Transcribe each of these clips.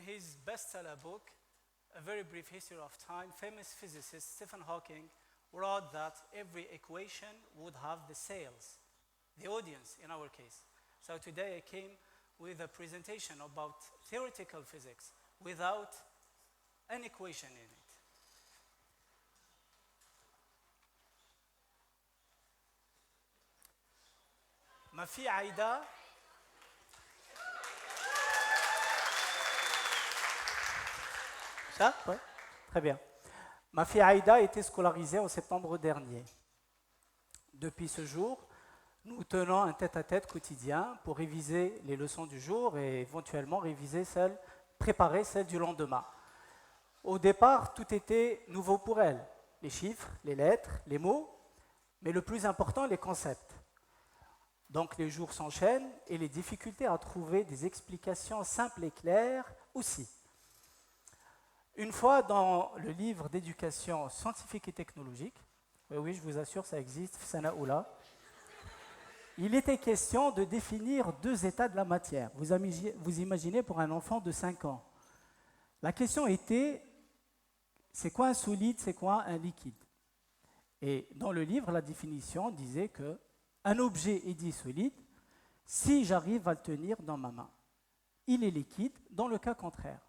his bestseller book, A Very Brief History of Time, famous physicist Stephen Hawking wrote that every equation would have the sales, the audience in our case. So today I came with a presentation about theoretical physics without an equation in it. Ma fille Aïda, ça? Ouais, très bien. Ma fille Aïda a été scolarisée en septembre dernier. Depuis ce jour, nous tenons un tête-à-tête quotidien pour réviser les leçons du jour et éventuellement préparer celles du lendemain. Au départ, tout était nouveau pour elle. Les chiffres, les lettres, les mots, mais le plus important, les concepts. Donc les jours s'enchaînent et les difficultés à trouver des explications simples et claires aussi. Une fois dans le livre d'éducation scientifique et technologique, oui, je vous assure, ça existe, Sanaoula, il était question de définir deux états de la matière. Vous imaginez pour un enfant de 5 ans. La question était, c'est quoi un solide, c'est quoi un liquide? Et dans le livre, la définition disait que un objet est dit solide si j'arrive à le tenir dans ma main. Il est liquide dans le cas contraire.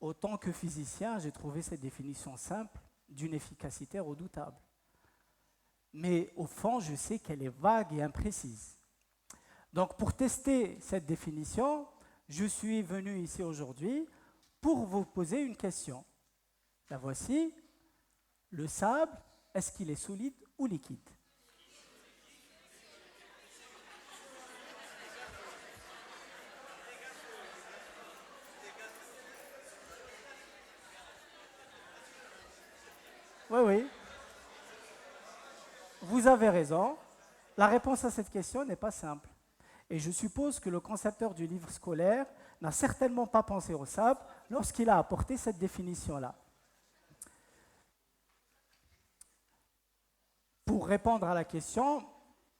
Autant que physicien, j'ai trouvé cette définition simple d'une efficacité redoutable. Mais au fond, je sais qu'elle est vague et imprécise. Donc pour tester cette définition, je suis venu ici aujourd'hui pour vous poser une question. La voici. Le sable, est-ce qu'il est solide ou liquide? Oui, oui. Vous avez raison. La réponse à cette question n'est pas simple. Et je suppose que le concepteur du livre scolaire n'a certainement pas pensé au sable lorsqu'il a apporté cette définition-là. Pour répondre à la question,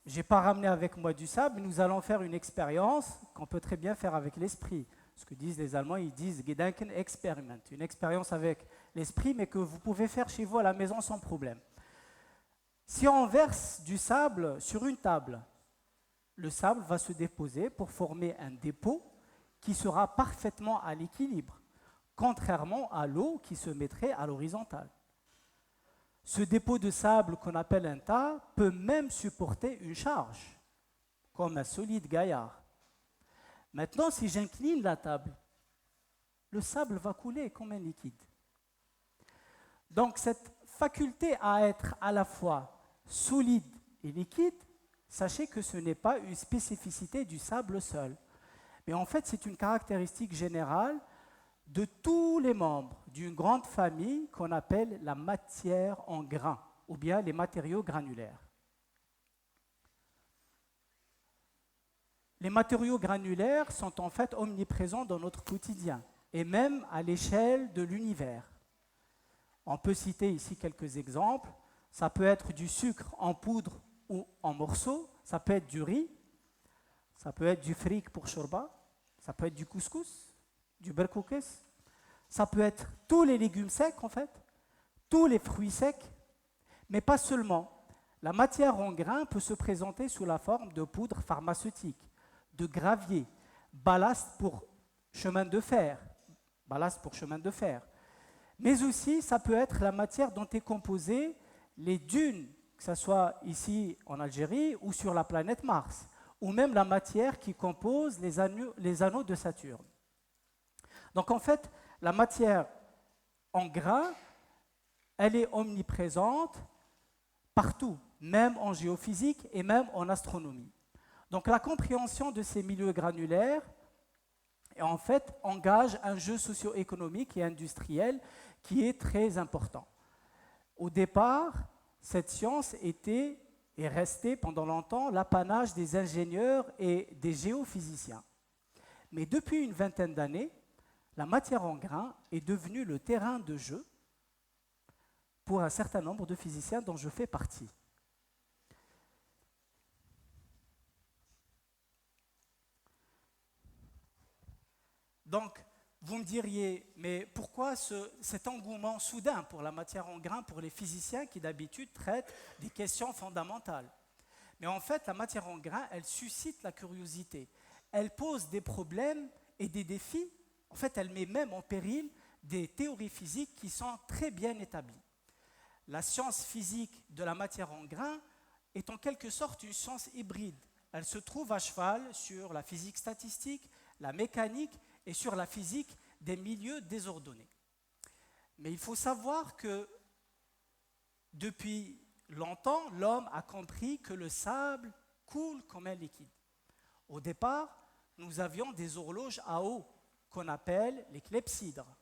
je n'ai pas ramené avec moi du sable, nous allons faire une expérience qu'on peut très bien faire avec l'esprit. Ce que disent les Allemands, ils disent Gedanken Experiment, une expérience avec l'esprit, mais que vous pouvez faire chez vous à la maison sans problème. Si on verse du sable sur une table, le sable va se déposer pour former un dépôt qui sera parfaitement à l'équilibre, contrairement à l'eau qui se mettrait à l'horizontale. Ce dépôt de sable qu'on appelle un tas peut même supporter une charge, comme un solide gaillard. Maintenant, si j'incline la table, le sable va couler comme un liquide. Donc cette faculté à être à la fois solide et liquide, sachez que ce n'est pas une spécificité du sable seul. Mais en fait, c'est une caractéristique générale de tous les membres d'une grande famille qu'on appelle la matière en grains, ou bien les matériaux granulaires. Les matériaux granulaires sont en fait omniprésents dans notre quotidien, et même à l'échelle de l'univers. On peut citer ici quelques exemples. Ça peut être du sucre en poudre ou en morceaux, ça peut être du riz, ça peut être du fric pour shorba, ça peut être du couscous, du berkoukes, ça peut être tous les légumes secs en fait, tous les fruits secs, mais pas seulement. La matière en grains peut se présenter sous la forme de poudre pharmaceutique, de gravier, ballast pour chemin de fer, mais aussi ça peut être la matière dont est composée les dunes, que ce soit ici en Algérie ou sur la planète Mars, ou même la matière qui compose les anneaux de Saturne. Donc en fait, la matière en grains, elle est omniprésente partout, même en géophysique et même en astronomie. Donc la compréhension de ces milieux granulaires, en fait, engage un jeu socio-économique et industriel qui est très important. Au départ, cette science était et restait pendant longtemps l'apanage des ingénieurs et des géophysiciens. Mais depuis une vingtaine d'années, la matière en grains est devenue le terrain de jeu pour un certain nombre de physiciens dont je fais partie. Donc, Vous me diriez, mais pourquoi cet engouement soudain pour la matière en grains pour les physiciens qui d'habitude traitent des questions fondamentales? Mais en fait, la matière en grains, elle suscite la curiosité. Elle pose des problèmes et des défis. En fait, elle met même en péril des théories physiques qui sont très bien établies. La science physique de la matière en grains est en quelque sorte une science hybride. Elle se trouve à cheval sur la physique statistique, la mécanique et sur la physique des milieux désordonnés. Mais il faut savoir que depuis longtemps, l'homme a compris que le sable coule comme un liquide. Au départ, nous avions des horloges à eau qu'on appelle les clepsydres.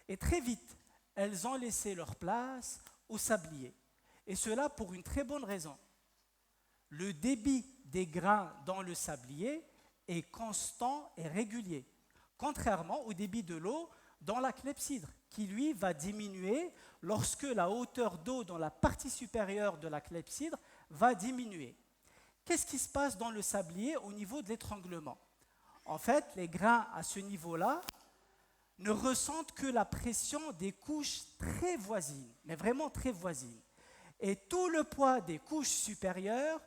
Et très vite, elles ont laissé leur place au sablier. Et cela pour une très bonne raison. Le débit des grains dans le sablier est constant et régulier, contrairement au débit de l'eau dans la clepsydre, qui lui va diminuer lorsque la hauteur d'eau dans la partie supérieure de la clepsydre va diminuer. Qu'est-ce qui se passe dans le sablier au niveau de l'étranglement? En fait, les grains à ce niveau-là ne ressentent que la pression des couches très voisines, mais vraiment très voisines. Et tout le poids des couches supérieures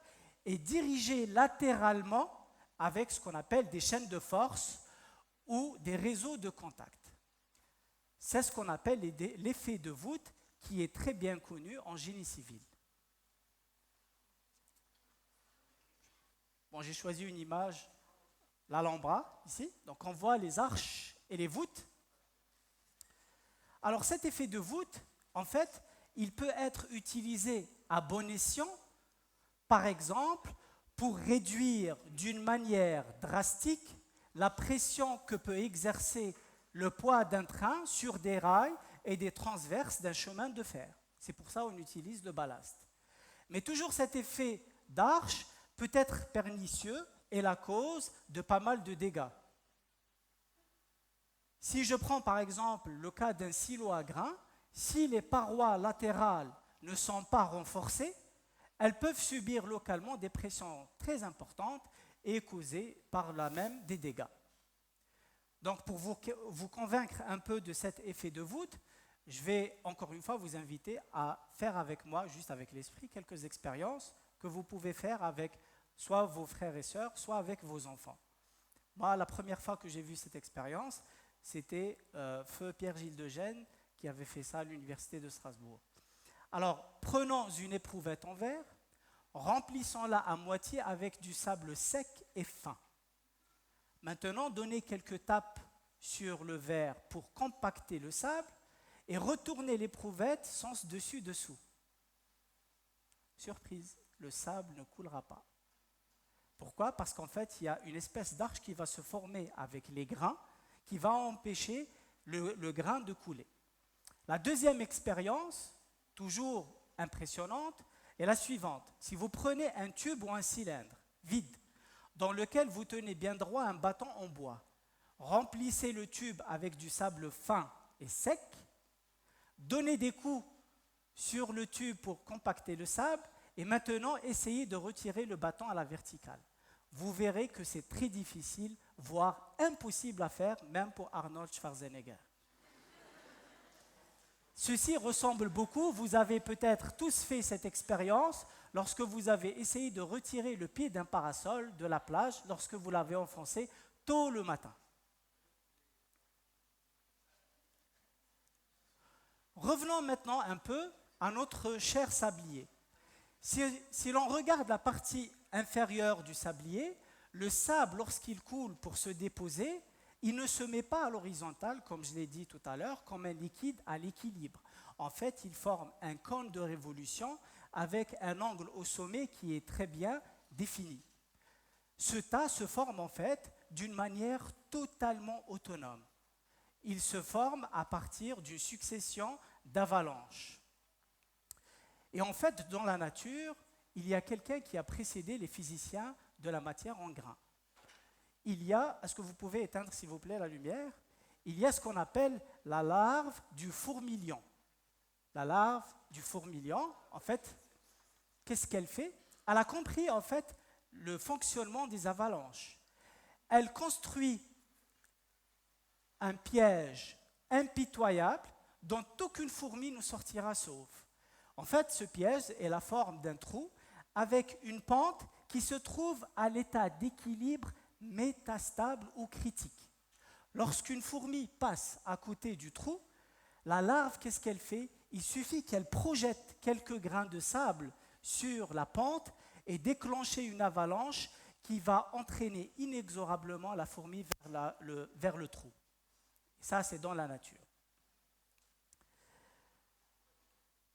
est dirigé latéralement avec ce qu'on appelle des chaînes de force ou des réseaux de contact. C'est ce qu'on appelle l'effet de voûte qui est très bien connu en génie civil. Bon, j'ai choisi une image, l'Alhambra, ici. Donc on voit les arches et les voûtes. Alors cet effet de voûte, en fait, il peut être utilisé à bon escient, par exemple, pour réduire d'une manière drastique la pression que peut exercer le poids d'un train sur des rails et des transverses d'un chemin de fer. C'est pour ça qu'on utilise le ballast. Mais toujours cet effet d'arche peut être pernicieux et la cause de pas mal de dégâts. Si je prends par exemple le cas d'un silo à grains, si les parois latérales ne sont pas renforcées, elles peuvent subir localement des pressions très importantes et causer par là même des dégâts. Donc pour vous convaincre un peu de cet effet de voûte, je vais encore une fois vous inviter à faire avec moi, juste avec l'esprit, quelques expériences que vous pouvez faire avec soit vos frères et sœurs, soit avec vos enfants. Moi, la première fois que j'ai vu cette expérience, c'était feu Pierre-Gilles de Gênes qui avait fait ça à l'université de Strasbourg. Alors, prenons une éprouvette en verre, remplissons-la à moitié avec du sable sec et fin. Maintenant, donnez quelques tapes sur le verre pour compacter le sable et retournez l'éprouvette sens dessus-dessous. Surprise, le sable ne coulera pas. Pourquoi? Parce qu'en fait, il y a une espèce d'arche qui va se former avec les grains qui va empêcher le grain de couler. La deuxième expérience, toujours impressionnante, est la suivante. Si vous prenez un tube ou un cylindre vide dans lequel vous tenez bien droit un bâton en bois, remplissez le tube avec du sable fin et sec, donnez des coups sur le tube pour compacter le sable et maintenant essayez de retirer le bâton à la verticale. Vous verrez que c'est très difficile, voire impossible à faire, même pour Arnold Schwarzenegger. Ceci ressemble beaucoup, vous avez peut-être tous fait cette expérience lorsque vous avez essayé de retirer le pied d'un parasol de la plage lorsque vous l'avez enfoncé tôt le matin. Revenons maintenant un peu à notre cher sablier. Si l'on regarde la partie inférieure du sablier, le sable, lorsqu'il coule pour se déposer, il ne se met pas à l'horizontale, comme je l'ai dit tout à l'heure, comme un liquide à l'équilibre. En fait, il forme un cône de révolution avec un angle au sommet qui est très bien défini. Ce tas se forme en fait d'une manière totalement autonome. Il se forme à partir d'une succession d'avalanches. Et en fait, dans la nature, il y a quelqu'un qui a précédé les physiciens de la matière en grains. Il y a, est-ce que vous pouvez éteindre s'il vous plaît la lumière? Il y a ce qu'on appelle la larve du fourmilion. La larve du fourmilion, en fait, qu'est-ce qu'elle fait? Elle a compris en fait le fonctionnement des avalanches. Elle construit un piège impitoyable dont aucune fourmi ne sortira sauve. En fait, ce piège est la forme d'un trou avec une pente qui se trouve à l'état d'équilibre métastable ou critique. Lorsqu'une fourmi passe à côté du trou, la larve, qu'est-ce qu'elle fait? Il suffit qu'elle projette quelques grains de sable sur la pente et déclencher une avalanche qui va entraîner inexorablement la fourmi vers le trou. Et ça, c'est dans la nature.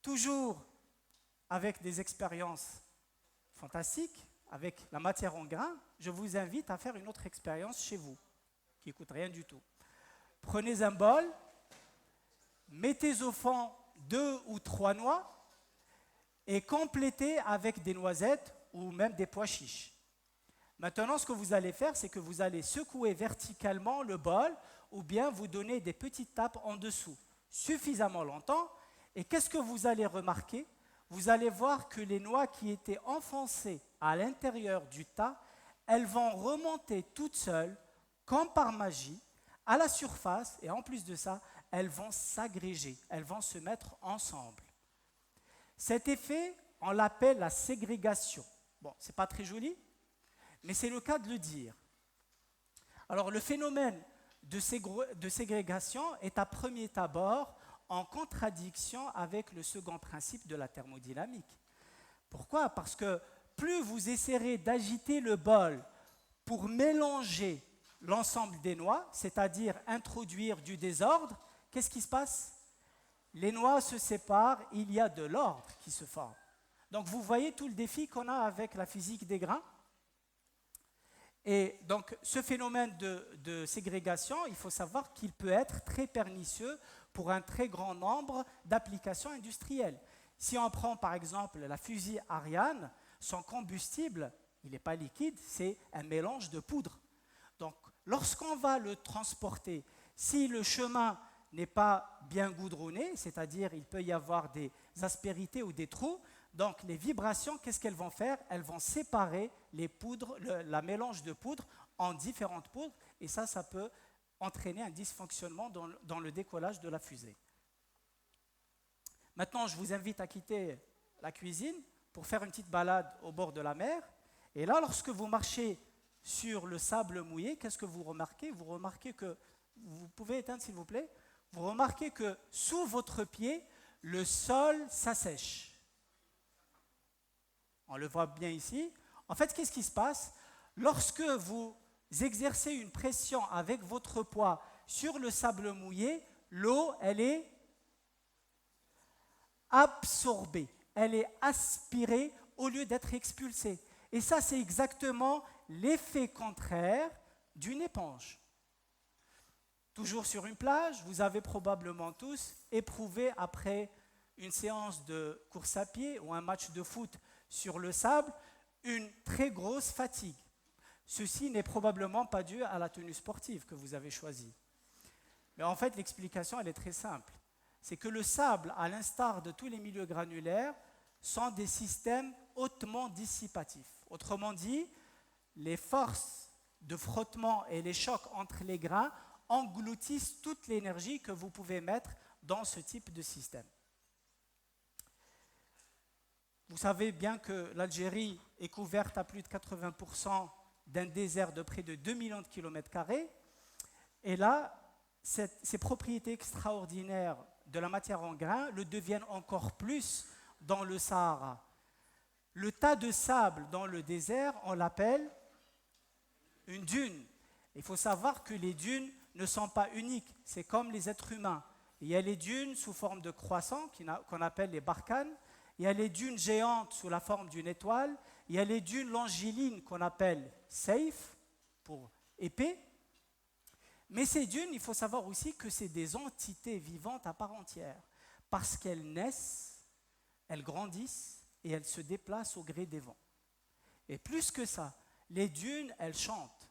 Toujours avec des expériences fantastiques, avec la matière en grains, je vous invite à faire une autre expérience chez vous, qui ne coûte rien du tout. Prenez un bol, mettez au fond 2 ou 3 noix et complétez avec des noisettes ou même des pois chiches. Maintenant, ce que vous allez faire, c'est que vous allez secouer verticalement le bol ou bien vous donner des petites tapes en dessous, suffisamment longtemps. Et qu'est-ce que vous allez remarquer? Vous allez voir que les noix qui étaient enfoncées à l'intérieur du tas, elles vont remonter toutes seules, comme par magie, à la surface, et en plus de ça, elles vont s'agréger, elles vont se mettre ensemble. Cet effet, on l'appelle la ségrégation. Bon, ce n'est pas très joli, mais c'est le cas de le dire. Alors, le phénomène de ségrégation est à premier abord en contradiction avec le second principe de la thermodynamique. Pourquoi? Parce que plus vous essaierez d'agiter le bol pour mélanger l'ensemble des noix, c'est-à-dire introduire du désordre, qu'est-ce qui se passe? Les noix se séparent, il y a de l'ordre qui se forme. Donc vous voyez tout le défi qu'on a avec la physique des grains. Et donc ce phénomène de ségrégation, il faut savoir qu'il peut être très pernicieux pour un très grand nombre d'applications industrielles. Si on prend par exemple la fusée Ariane, son combustible, il n'est pas liquide, c'est un mélange de poudre. Donc lorsqu'on va le transporter, si le chemin n'est pas bien goudronné, c'est-à-dire il peut y avoir des aspérités ou des trous, donc les vibrations, qu'est-ce qu'elles vont faire? Elles vont séparer les poudres, la mélange de poudres en différentes poudres, et ça peut entraîner un dysfonctionnement dans le décollage de la fusée. Maintenant, je vous invite à quitter la cuisine pour faire une petite balade au bord de la mer. Et là, lorsque vous marchez sur le sable mouillé, qu'est-ce que vous remarquez? Vous remarquez que, vous pouvez éteindre s'il vous plaît, vous remarquez que sous votre pied, le sol s'assèche. On le voit bien ici. En fait, qu'est-ce qui se passe? Lorsque vous exercez une pression avec votre poids sur le sable mouillé, l'eau, elle est absorbée, elle est aspirée au lieu d'être expulsée. Et ça, c'est exactement l'effet contraire d'une éponge. Toujours sur une plage, vous avez probablement tous éprouvé après une séance de course à pied ou un match de foot sur le sable une très grosse fatigue. Ceci n'est probablement pas dû à la tenue sportive que vous avez choisie. Mais en fait, l'explication, elle est très simple. C'est que le sable, à l'instar de tous les milieux granulaires, sont des systèmes hautement dissipatifs. Autrement dit, les forces de frottement et les chocs entre les grains engloutissent toute l'énergie que vous pouvez mettre dans ce type de système. Vous savez bien que l'Algérie est couverte à plus de 80% d'un désert de près de 2 millions de kilomètres carrés. Et là, ces propriétés extraordinaires de la matière en grains le deviennent encore plus dans le Sahara. Le tas de sable dans le désert, on l'appelle une dune. Il faut savoir que les dunes ne sont pas uniques, c'est comme les êtres humains. Il y a les dunes sous forme de croissants qu'on appelle les barkhanes. Il y a les dunes géantes sous la forme d'une étoile. Il y a les dunes longilines qu'on appelle seif, pour épée. Mais ces dunes, il faut savoir aussi que c'est des entités vivantes à part entière, parce qu'elles naissent, elles grandissent et elles se déplacent au gré des vents. Et plus que ça, les dunes, elles chantent.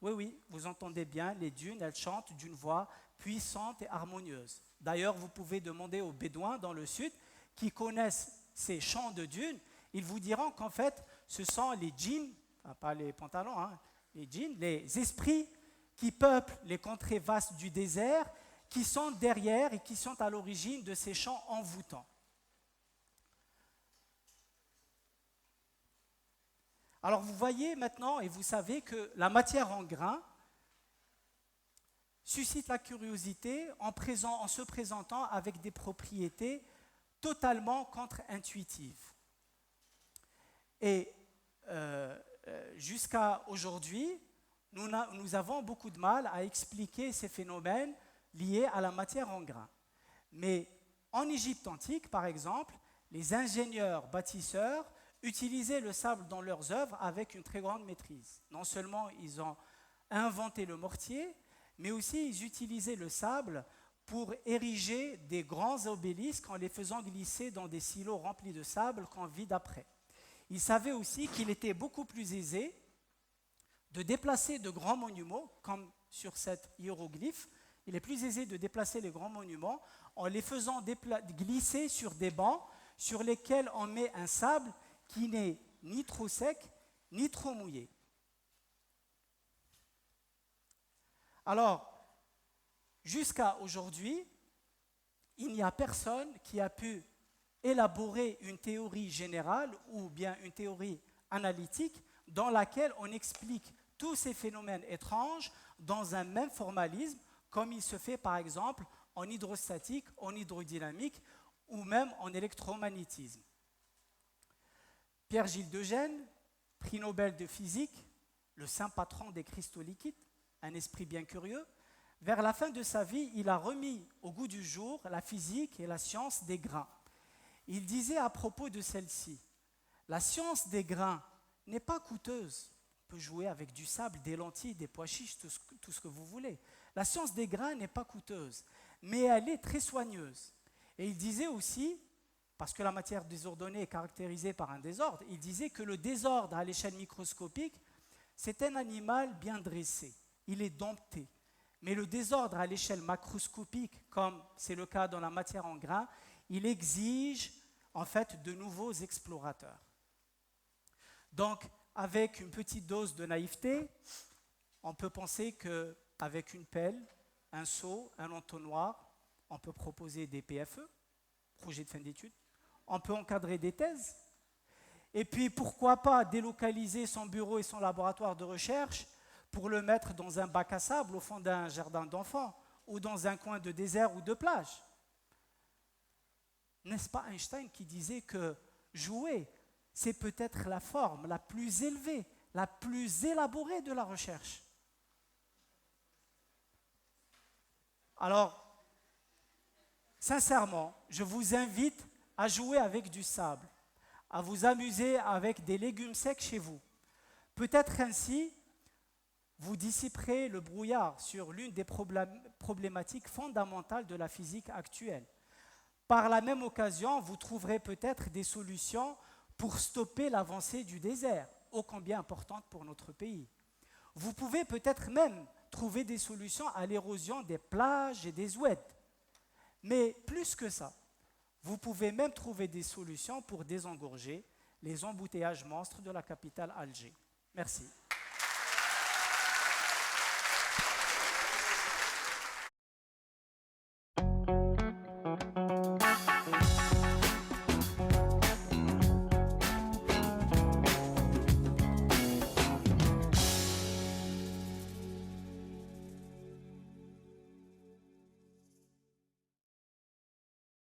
Oui, vous entendez bien, les dunes, elles chantent d'une voix puissante et harmonieuse. D'ailleurs, vous pouvez demander aux Bédouins dans le sud qui connaissent ces chants de dunes, ils vous diront qu'en fait, ce sont les djinns, pas les pantalons, les djinns, les esprits qui peuplent les contrées vastes du désert, qui sont derrière et qui sont à l'origine de ces champs envoûtants. Alors vous voyez maintenant et vous savez que la matière en grains suscite la curiosité en se présentant avec des propriétés totalement contre-intuitives. Et jusqu'à aujourd'hui, nous avons beaucoup de mal à expliquer ces phénomènes liés à la matière en grains. Mais en Égypte antique, par exemple, les ingénieurs bâtisseurs utilisaient le sable dans leurs œuvres avec une très grande maîtrise. Non seulement ils ont inventé le mortier, mais aussi ils utilisaient le sable pour ériger des grands obélisques en les faisant glisser dans des silos remplis de sable qu'on vide après. Ils savaient aussi qu'il était beaucoup plus aisé de déplacer de grands monuments, comme sur cet hiéroglyphe. Il est plus aisé de déplacer les grands monuments en les faisant glisser sur des bancs sur lesquels on met un sable qui n'est ni trop sec ni trop mouillé. Alors, jusqu'à aujourd'hui, il n'y a personne qui a pu élaborer une théorie générale ou bien une théorie analytique dans laquelle on explique tous ces phénomènes étranges dans un même formalisme, comme il se fait par exemple en hydrostatique, en hydrodynamique ou même en électromagnétisme. Pierre-Gilles Degennes, prix Nobel de physique, le saint patron des cristaux liquides, un esprit bien curieux, vers la fin de sa vie, il a remis au goût du jour la physique et la science des grains. Il disait à propos de celle-ci, la science des grains n'est pas coûteuse. On peut jouer avec du sable, des lentilles, des pois chiches, tout ce que vous voulez. La science des grains n'est pas coûteuse, mais elle est très soigneuse. Et il disait aussi, parce que la matière désordonnée est caractérisée par un désordre, il disait que le désordre à l'échelle microscopique, c'est un animal bien dressé, il est dompté. Mais le désordre à l'échelle macroscopique, comme c'est le cas dans la matière en grains, il exige en fait de nouveaux explorateurs. Donc, avec une petite dose de naïveté, on peut penser qu'avec une pelle, un seau, un entonnoir, on peut proposer des PFE, projets de fin d'études, on peut encadrer des thèses, et puis pourquoi pas délocaliser son bureau et son laboratoire de recherche pour le mettre dans un bac à sable au fond d'un jardin d'enfants ou dans un coin de désert ou de plage. N'est-ce pas Einstein qui disait que jouer, c'est peut-être la forme la plus élevée, la plus élaborée de la recherche. Alors, sincèrement, je vous invite à jouer avec du sable, à vous amuser avec des légumes secs chez vous. Peut-être ainsi, vous dissiperez le brouillard sur l'une des problématiques fondamentales de la physique actuelle. Par la même occasion, vous trouverez peut-être des solutions pour stopper l'avancée du désert, ô combien importante pour notre pays. Vous pouvez peut-être même trouver des solutions à l'érosion des plages et des oueds. Mais plus que ça, vous pouvez même trouver des solutions pour désengorger les embouteillages monstres de la capitale Alger. Merci.